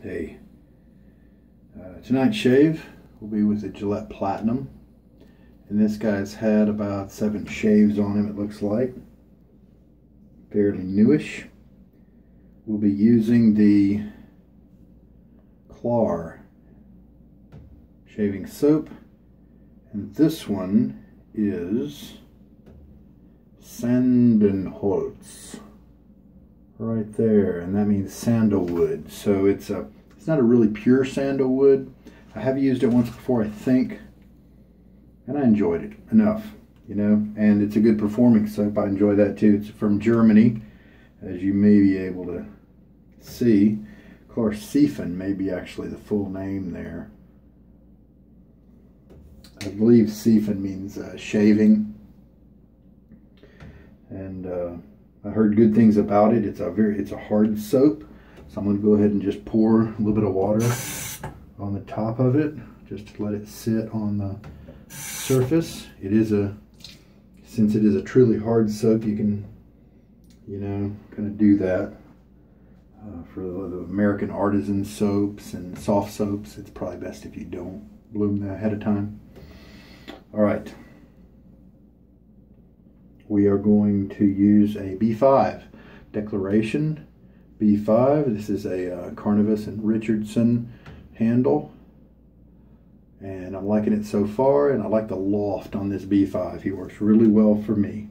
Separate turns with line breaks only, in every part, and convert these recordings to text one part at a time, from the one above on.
Hey, tonight's shave will be with the Gillette Platinum, and this guy's had about 7 shaves on him, it looks like. Fairly newish. We'll be using the Klar shaving soap, and this one is Sandalwood right there, and that means sandalwood. So it's not a really pure sandalwood. I have used it once before, I think, and I enjoyed it enough, you know, and it's a good performing soap. I enjoy that too. It's from Germany, as you may be able to see. Klar Seifen may be actually the full name there. I believe Seifen means shaving, and I heard good things about it. It's a hard soap, so I'm going to go ahead and just pour a little bit of water on the top of it, just to let it sit on the surface. Since it is a truly hard soap, you can, you know, kind of do that. For the American artisan soaps and soft soaps, it's probably best if you don't bloom them ahead of time. All right. We are going to use a B5 Declaration B5. This is a Carnavis and Richardson handle, and I'm liking it so far, and I like the loft on this B5. He works really well for me.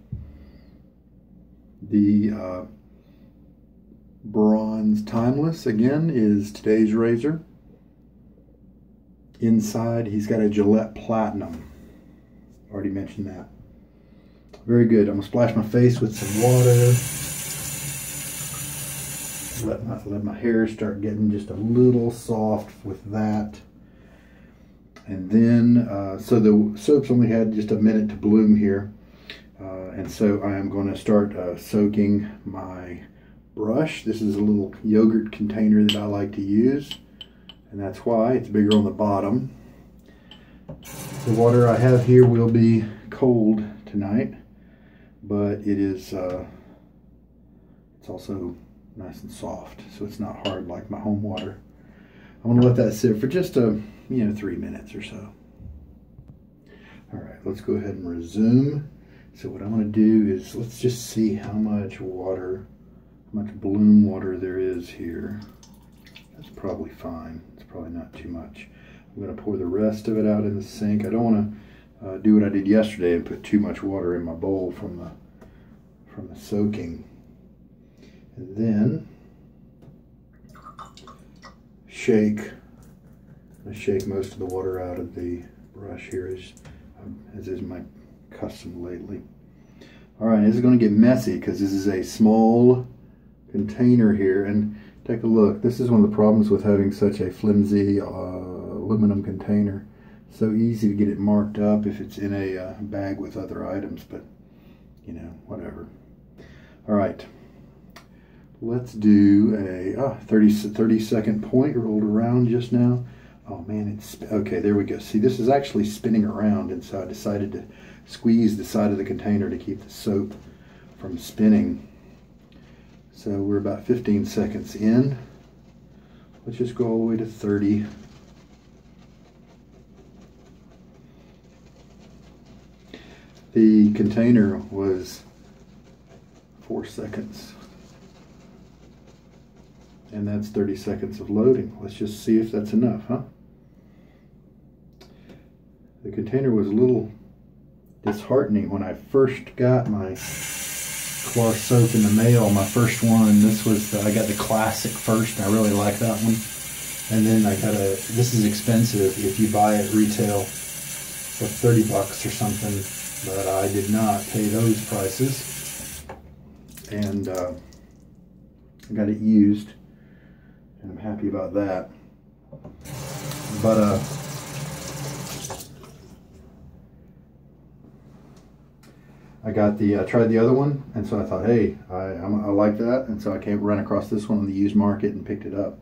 The Bronze Timeless, again, is today's razor. Inside, he's got a Gillette Platinum. Already mentioned that. Very good. I'm going to splash my face with some water. Let my hair start getting just a little soft with that. And then, so the soap's only had just a minute to bloom here. And so I am going to start soaking my brush. This is a little yogurt container that I like to use, and that's why it's bigger on the bottom. The water I have here will be cold tonight, but it is it's also nice and soft, so it's not hard like my home water. I'm going to let that sit for just 3 minutes or so. All right, let's go ahead and resume. So what I'm going to do is, let's just see how much water, how much bloom water there is here. That's probably fine. It's probably not too much. I'm going to pour the rest of it out in the sink. I don't want to do what I did yesterday and put too much water in my bowl from the soaking. And then shake. I shake most of the water out of the brush here, as is my custom lately. All right, this is going to get messy because this is a small container here, and take a look. This is one of the problems with having such a flimsy aluminum container. So easy to get it marked up if it's in a bag with other items, but you know, whatever. All right, let's do a 30-second point rolled around just now. Oh man, it's okay. There we go. See, this is actually spinning around, and so I decided to squeeze the side of the container to keep the soap from spinning. So we're about 15 seconds in. Let's just go all the way to 30. The container was 4 seconds. And that's 30 seconds of loading. Let's just see if that's enough, huh? The container was a little disheartening when I first got my Klar soap in the mail, my first one. This was I got the classic first, and I really like that one. And then I got this is expensive if you buy it retail for 30 bucks or something, but I did not pay those prices. And I got it used, and I'm happy about that. But I tried the other one, and so I thought, hey, I like that, and so I ran across this one on the used market and picked it up,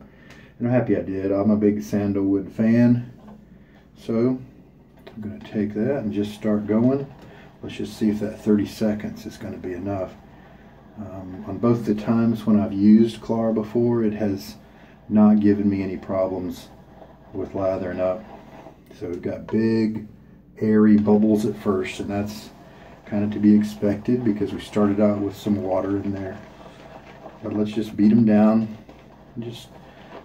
and I'm happy I did. I'm a big sandalwood fan, so I'm going to take that and just start going. Let's just see if that 30 seconds is going to be enough. On both the times when I've used Klar before, it has not giving me any problems with lathering up. So we've got big airy bubbles at first, and that's kind of to be expected because we started out with some water in there. But let's just beat them down and just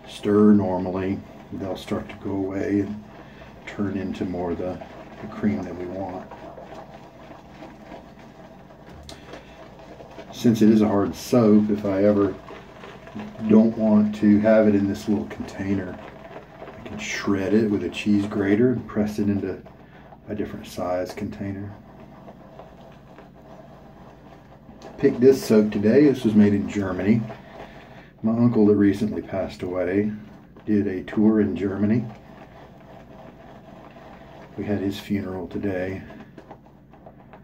stir normally. They'll start to go away and turn into more of the cream that we want. Since it is a hard soap, if I ever don't want to have it in this little container, I can shred it with a cheese grater and press it into a different size container. Picked this soap today. This was made in Germany. My uncle that recently passed away did a tour in Germany. We had his funeral today.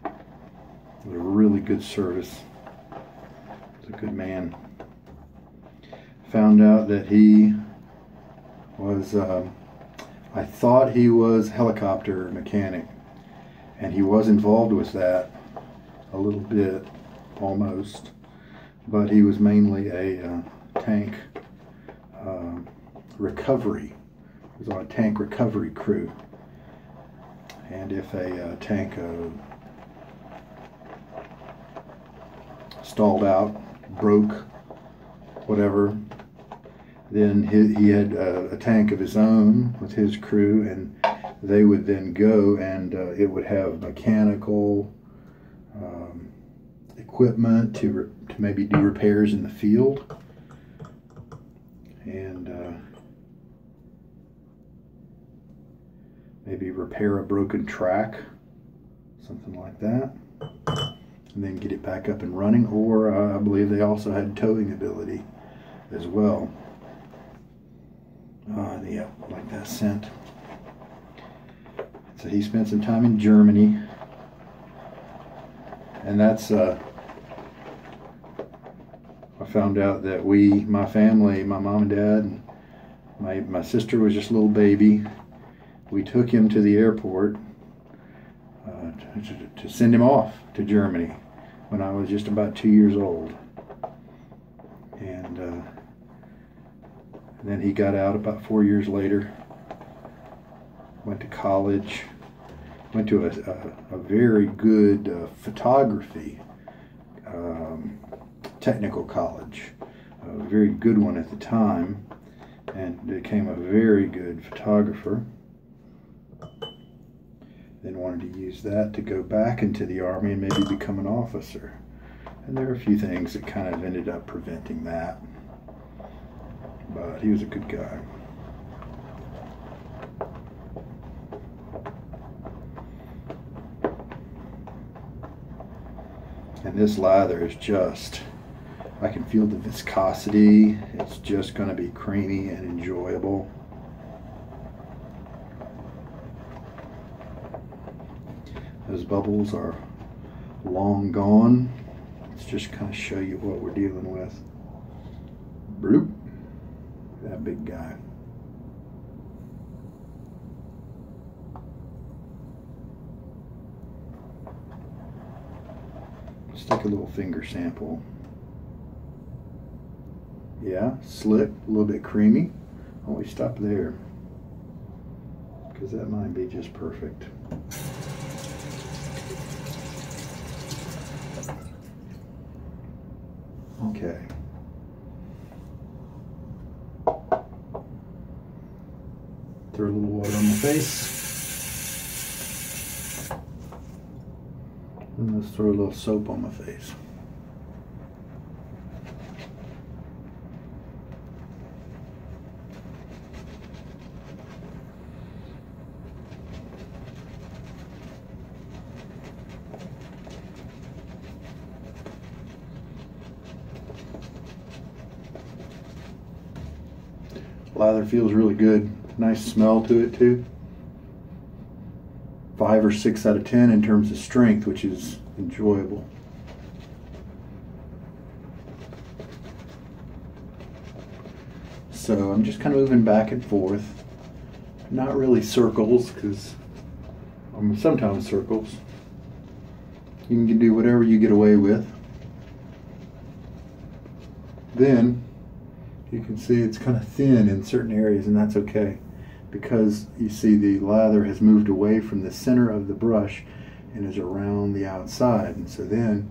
It was a really good service. He was a good man. Found out that he was, I thought he was a helicopter mechanic, and he was involved with that a little bit, almost, but he was mainly a tank recovery. He was on a tank recovery crew, and if a tank stalled out, broke, whatever, then he had a tank of his own with his crew, and they would then go and it would have mechanical equipment to maybe do repairs in the field, and maybe repair a broken track, something like that, and then get it back up and running. Or I believe they also had towing ability as well. Yeah, like that scent. So he spent some time in Germany, and that's I found out that my family, my mom and dad, and my sister was just a little baby. We took him to the airport to send him off to Germany when I was just about 2 years old. And then he got out about 4 years later, went to college, went to a very good photography technical college, a very good one at the time, and became a very good photographer. Then wanted to use that to go back into the Army and maybe become an officer. And there are a few things that kind of ended up preventing that. But he was a good guy. And this lather is just, I can feel the viscosity. It's just going to be creamy and enjoyable. Those bubbles are long gone. Let's just kind of show you what we're dealing with. Bloop. That big guy. Let's take a little finger sample. Yeah, slick, a little bit creamy. Why don't we stop there? Because that might be just perfect. Okay. Throw a little water on my face. And let's throw a little soap on my face. Lather feels really good. Nice smell to it too. 5 or 6 out of 10 in terms of strength, which is enjoyable. So I'm just kind of moving back and forth. Not really circles, because sometimes circles. You can do whatever you get away with. Then You can see it's kind of thin in certain areas, and that's okay, because you see the lather has moved away from the center of the brush and is around the outside. And so then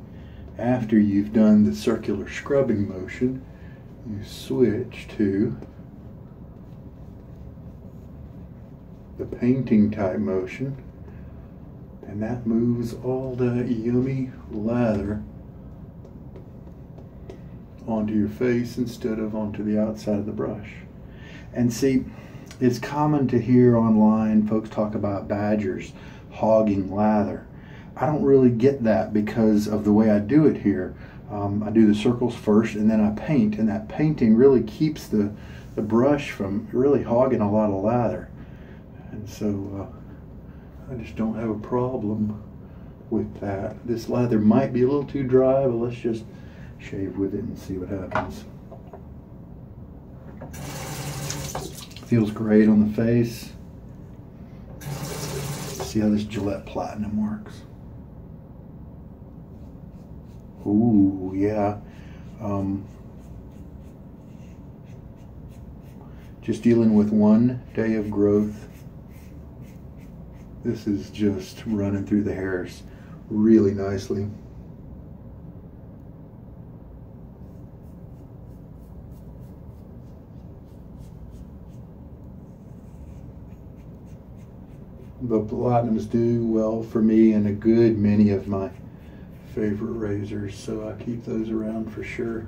after you've done the circular scrubbing motion, you switch to the painting type motion, and that moves all the yummy lather onto your face instead of onto the outside of the brush. And see, it's common to hear online folks talk about badgers hogging lather. I don't really get that because of the way I do it here. I do the circles first and then I paint, and that painting really keeps the brush from really hogging a lot of lather. And so I just don't have a problem with that. This lather might be a little too dry, but let's just shave with it and see what happens. Feels great on the face. See how this Gillette Platinum works. Ooh, yeah. Just dealing with 1 day of growth. This is just running through the hairs really nicely. The Platinums do well for me and a good many of my favorite razors, so I keep those around for sure.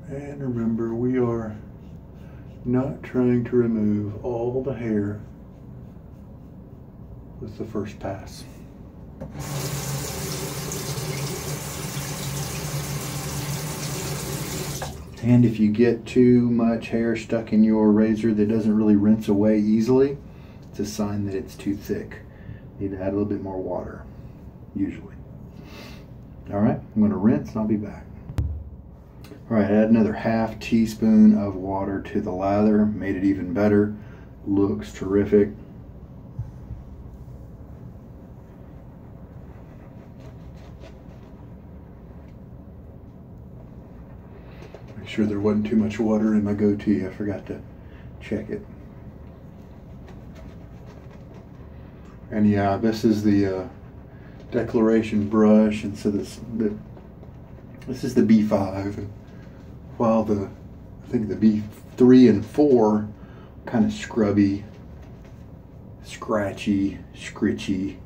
And remember, we are not trying to remove all the hair with the first pass. And if you get too much hair stuck in your razor that doesn't really rinse away easily, it's a sign that it's too thick. You need to add a little bit more water, usually. All right, I'm going to rinse and I'll be back. All right, add another ½ teaspoon of water to the lather, made it even better. Looks terrific. Make sure there wasn't too much water in my goatee. I forgot to check it. And yeah, this is the Declaration brush, and so this is the B5. While I think the B3 and 4 kind of scrubby, scratchy, scritchy,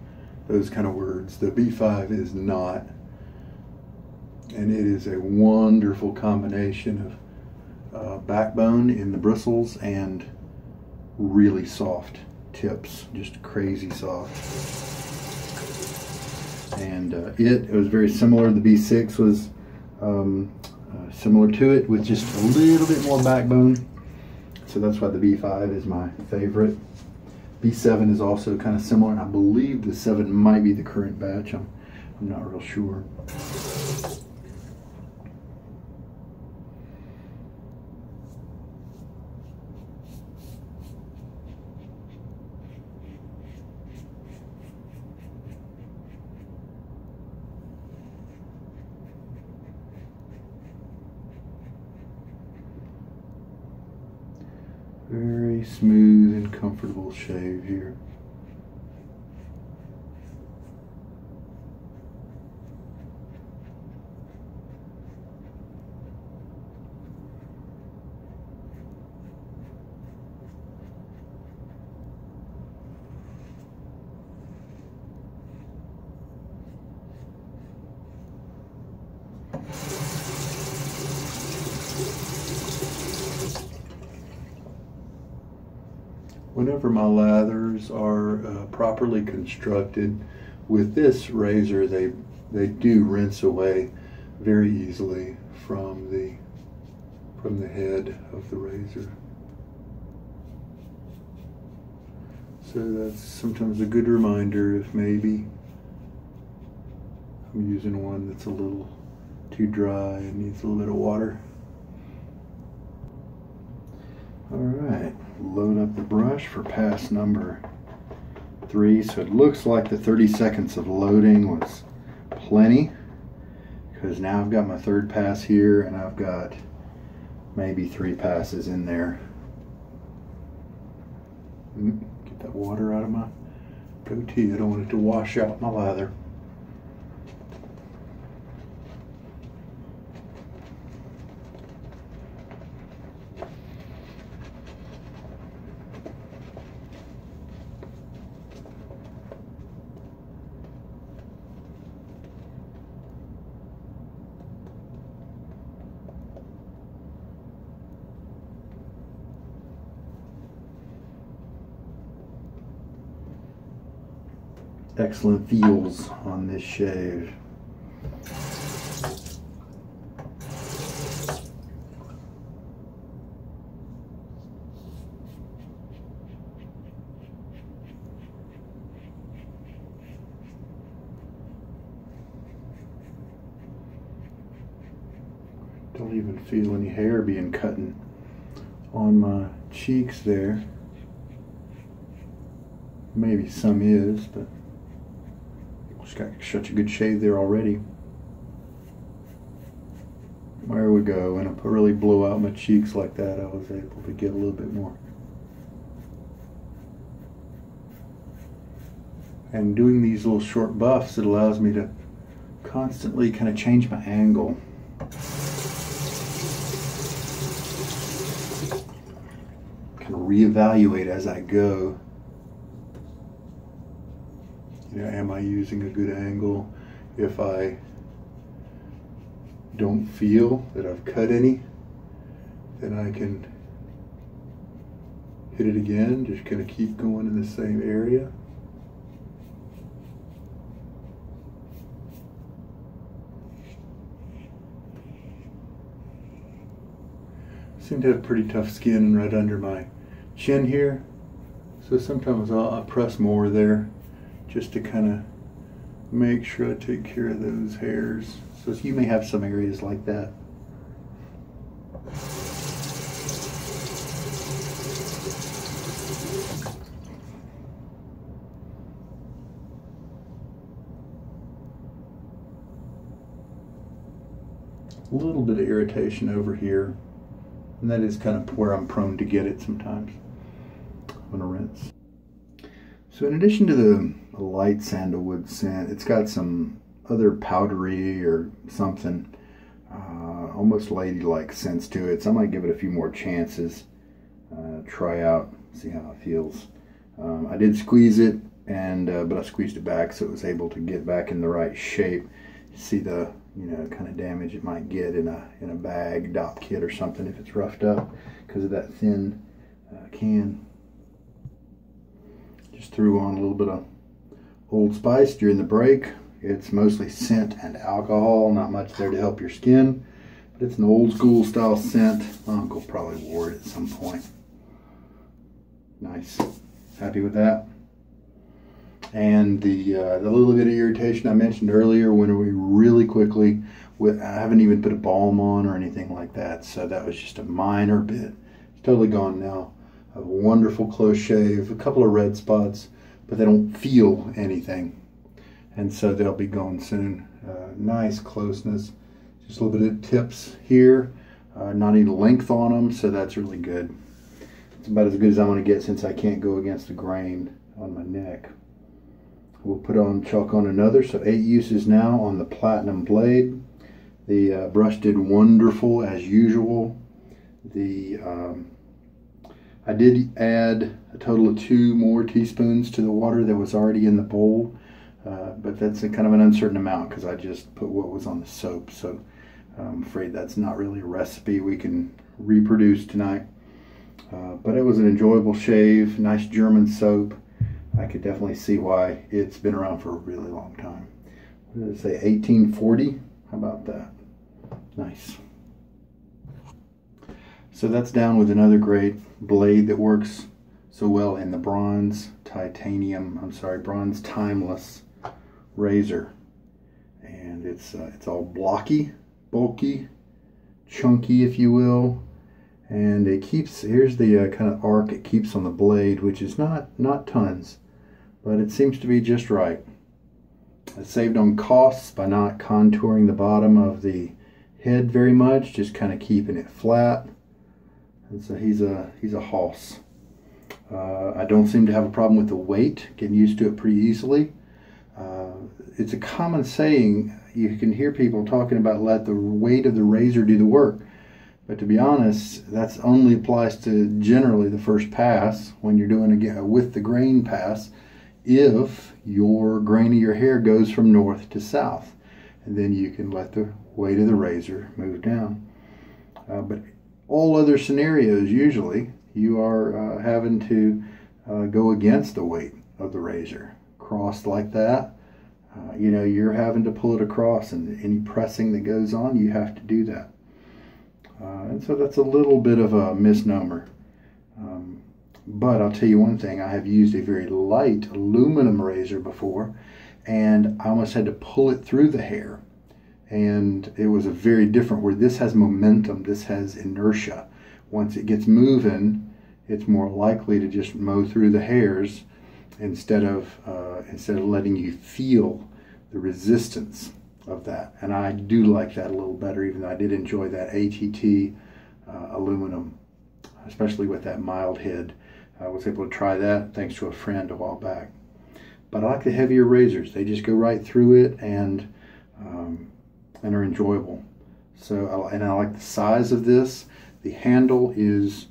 those kind of words. The B5 is not. And it is a wonderful combination of backbone in the bristles and really soft tips, just crazy soft. And it was very similar. The B6 was similar to it with just a little bit more backbone. So that's why the B5 is my favorite. B7 is also kind of similar, and I believe the 7 might be the current batch. I'm not real sure. Very smooth and comfortable shave here. Whenever my lathers are properly constructed with this razor, they do rinse away very easily from the head of the razor. So that's sometimes a good reminder if maybe I'm using one that's a little too dry and needs a little bit of water. Alright, load up the brush for pass number 3. So it looks like the 30 seconds of loading was plenty, because now I've got my third pass here and I've got maybe 3 passes in there. Get that water out of my goatee. I don't want it to wash out my lather. Excellent feels on this shave. Don't even feel any hair being cut on my cheeks there. Maybe some is, but just got such a good shave there already. There we go. And I really blow out my cheeks like that, I was able to get a little bit more. And doing these little short buffs, it allows me to constantly kind of change my angle. Kind of reevaluate as I go. You know, am I using a good angle? If I don't feel that I've cut any, then I can hit it again, just kind of keep going in the same area. I seem to have pretty tough skin right under my chin here, so sometimes I'll press more there, just to kind of make sure I take care of those hairs. So you may have some areas like that. A little bit of irritation over here, and that is kind of where I'm prone to get it sometimes. I'm gonna rinse. So in addition to the light sandalwood scent, it's got some other powdery or something, almost ladylike scents to it. So I might give it a few more chances, try out, see how it feels. I did squeeze it, and but I squeezed it back so it was able to get back in the right shape. You see the kind of damage it might get in a bag, dop kit or something if it's roughed up because of that thin can. Just threw on a little bit of Old Spice during the break. It's mostly scent and alcohol, not much there to help your skin, but it's an old school style scent. My uncle probably wore it at some point. Nice. Happy with that. And the little bit of irritation I mentioned earlier when we really quickly, I haven't even put a balm on or anything like that, so that was just a minor bit. It's totally gone now. A wonderful close shave, a couple of red spots, but they don't feel anything, and so they'll be gone soon. Nice closeness, just a little bit of tips here, not any length on them, so that's really good. It's about as good as I'm going to get since I can't go against the grain on my neck. We'll put on chalk on another, so 8 uses now on the platinum blade. The brush did wonderful as usual. I did add a total of 2 more teaspoons to the water that was already in the bowl, but that's a kind of an uncertain amount because I just put what was on the soap, so I'm afraid that's not really a recipe we can reproduce tonight. But it was an enjoyable shave, nice German soap. I could definitely see why it's been around for a really long time. What did it say, 1840? How about that? Nice. So that's down with another great blade that works so well in the bronze timeless razor. And it's all blocky, bulky, chunky, if you will. And it keeps, here's the kind of arc it keeps on the blade, which is not tons, but it seems to be just right. I saved on costs by not contouring the bottom of the head very much, just kind of keeping it flat. And so he's a hoss. I don't seem to have a problem with the weight, getting used to it pretty easily. It's a common saying, you can hear people talking about let the weight of the razor do the work. But to be honest, that only applies to generally the first pass when you're doing a with the grain pass, if your grain of your hair goes from north to south. And then you can let the weight of the razor move down. But all other scenarios, usually, you are having to go against the weight of the razor. Crossed like that, you know, you're having to pull it across, and any pressing that goes on, you have to do that. And so that's a little bit of a misnomer. But I'll tell you one thing, I have used a very light aluminum razor before, and I almost had to pull it through the hair. And it was a very different, where this has momentum, this has inertia. Once it gets moving, it's more likely to just mow through the hairs instead of letting you feel the resistance of that. And I do like that a little better, even though I did enjoy that ATT aluminum, especially with that mild head. I was able to try that thanks to a friend a while back. But I like the heavier razors. They just go right through it and are enjoyable. So, and I like the size of this. The handle is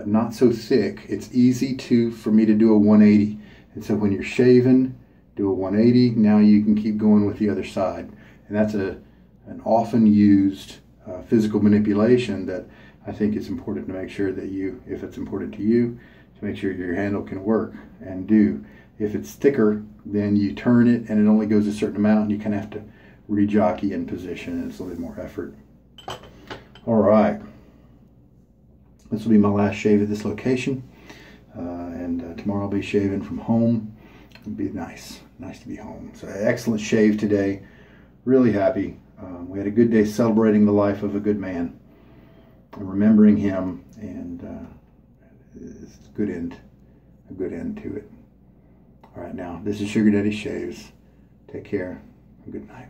not so thick. It's easy for me to do a 180. And so when you're shaving, do a 180. Now you can keep going with the other side. And that's an often used physical manipulation that I think it's important to make sure that you, if it's important to you, to make sure your handle can work and do. If it's thicker, then you turn it and it only goes a certain amount, and you kind of have to rejockey in position, and it's a little bit more effort. All right. This will be my last shave at this location. And tomorrow I'll be shaving from home. It'll be nice to be home. So excellent shave today. Really happy. We had a good day celebrating the life of a good man and remembering him, and it's a good end to it. All right, now this is Sugar Daddy Shaves. Take care and good night.